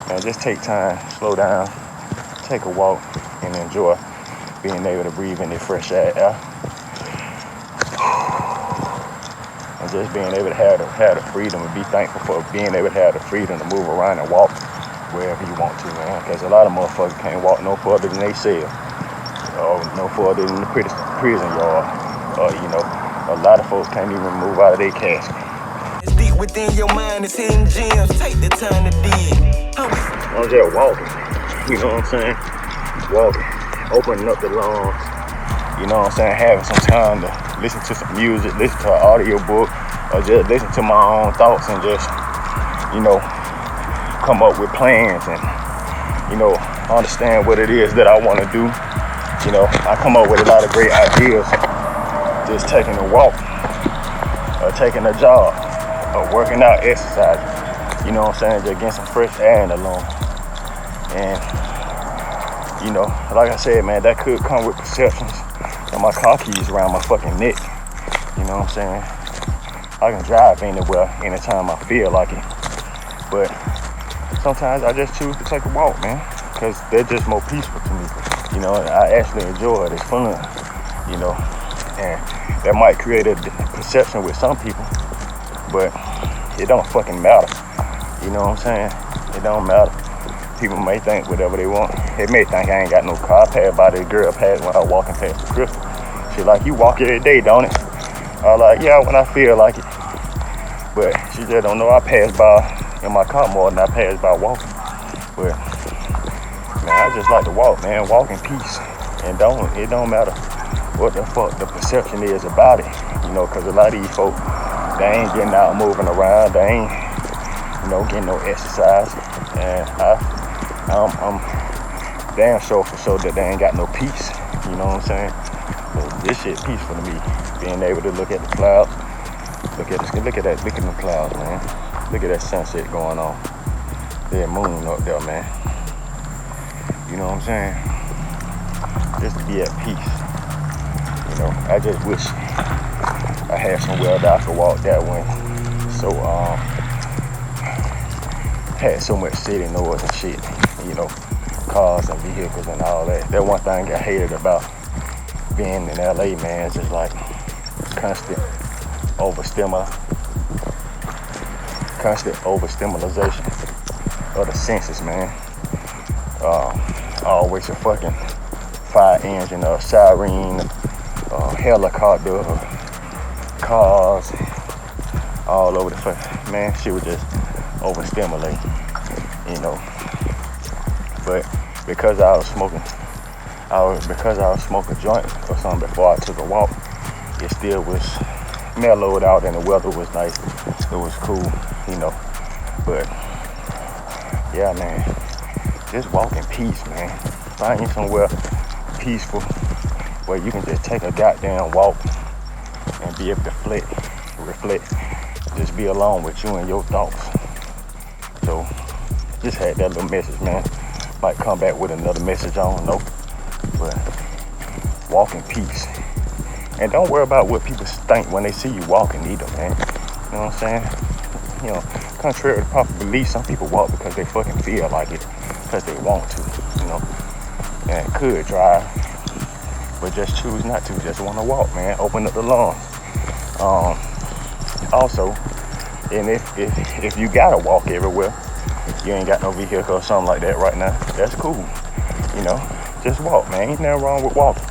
Man, just take time, slow down, take a walk, and enjoy being able to breathe in the fresh air. And just being able to have the freedom and be thankful for being able to have the freedom to move around and walk wherever you want to, man. Because a lot of motherfuckers can't walk no further than they cell, or no further than the prison yard. You know, a lot of folks can't even move out of their casket. It's deep within your mind, it's hidden gems. Take the time to dig. I'm just walking, you know what I'm saying? Walking, opening up the lungs, you know what I'm saying? Having some time to listen to some music, listen to an audio book, or just listen to my own thoughts and just, you know, come up with plans and, you know, understand what it is that I want to do. You know, I come up with a lot of great ideas just taking a walk, or taking a jog, or working out, exercising. You know what I'm saying? Just getting some fresh air in the lungs. And, you know, like I said, man, that could come with perceptions. And my car keys around my fucking neck. You know what I'm saying? I can drive anywhere, anytime I feel like it. But sometimes I just choose to take a walk, man, because they're just more peaceful to me. You know, I actually enjoy it. It's fun, you know. And that might create a perception with some people, but it don't fucking matter. You know what I'm saying? It don't matter. People may think whatever they want. They may think I ain't got no car. I pass by this girl past when I was walking past the crystal. She like, you walk every day, don't it? I was like, yeah, when I feel like it. But she just don't know I pass by in my car more than I pass by walking. But man, I just like to walk, man. Walk in peace. And it don't matter what the fuck the perception is about it. You know, because a lot of these folk, they ain't getting out moving around. They ain't, you know, getting no exercise. And I'm damn sure for sure that they ain't got no peace. You know what I'm saying? So this shit peaceful to me. Being able to look at the clouds. Look at the clouds, man. Look at that sunset going on. There's moon up there, man. You know what I'm saying? Just to be at peace. You know, I just wish I had somewhere that I could walk that way. So, had so much city noise and shit. You know, cars and vehicles and all that. That one thing I hated about being in LA, man, is just like constant overstimulation of the senses, man. Always a fucking fire engine, a siren, helicopter, cars, all over the fucking, man, shit was just overstimulating, you know. But because I was smoking a joint or something before I took a walk, it still was mellowed out and the weather was nice. It was cool, you know. But yeah, man, just walk in peace, man. Find you somewhere peaceful where you can just take a goddamn walk and be able to reflect, just be alone with you and your thoughts. So just had that little message, man. Might come back with another message, I don't know. But walk in peace. And don't worry about what people think when they see you walking either, man. You know what I'm saying? You know, contrary to popular belief, some people walk because they fucking feel like it, because they want to, you know. And could drive, but just choose not to. Just want to walk, man. Open up the lungs. Also, and if you gotta walk everywhere, you ain't got no vehicle or something like that right now, that's cool. You know, just walk, man. Ain't nothing wrong with walking.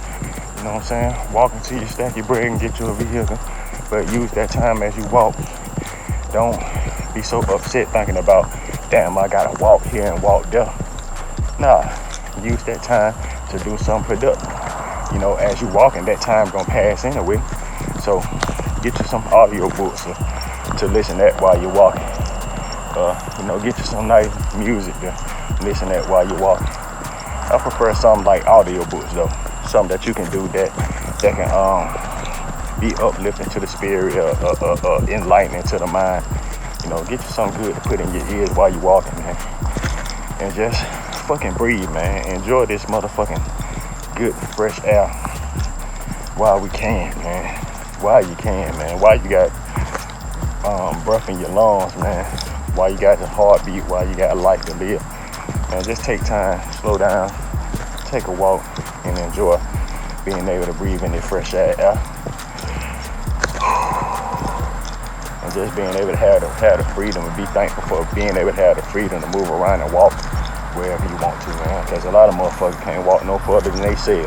You know what I'm saying? Walk until you stack your bread and get you a vehicle. But use that time as you walk. Don't be so upset thinking about, damn, I gotta walk here and walk there. Nah, use that time to do something productive. You know, as you walking, that time gonna pass anyway. So get you some audio books to listen at while you're walking. You know, get you some nice music to listen at while you're walking. I prefer something like audio books though. Something that you can do that can be uplifting to the spirit, enlightening to the mind. You know, get you something good to put in your ears while you're walking, man. And just fucking breathe, man. Enjoy this motherfucking good fresh air while we can, man. While you can, man. While you got breath in your lungs, man. While you got the heartbeat, while you got a life to live. And just take time, slow down, take a walk, and enjoy being able to breathe in the fresh air. And just being able to have the freedom and be thankful for being able to have the freedom to move around and walk wherever you want to, man. Because a lot of motherfuckers can't walk no further than they cell,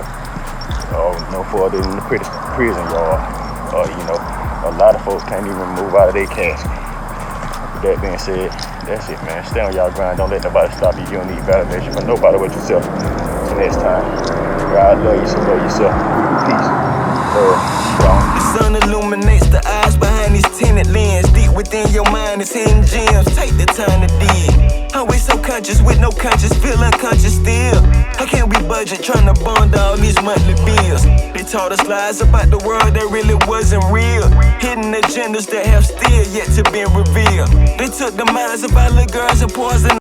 or no further than the prison yard, or a lot of folks can't even move out of their casket. With that being said, that's it, man. Stay on y'all grind. Don't let nobody stop you. You don't need validation from nobody but yourself. Till next time, God love you, so love yourself. Peace, love, y'all. The sun illuminates the eyes behind these tinted lens. Deep within your mind is hidden gems. Take the time to dig. Always so conscious with no conscience, feel unconscious still. How can we budget trying to bond all these monthly bills? They taught us lies about the world that really wasn't real. Hidden agendas that have still yet to be revealed. They took the minds of our little girls and poisoned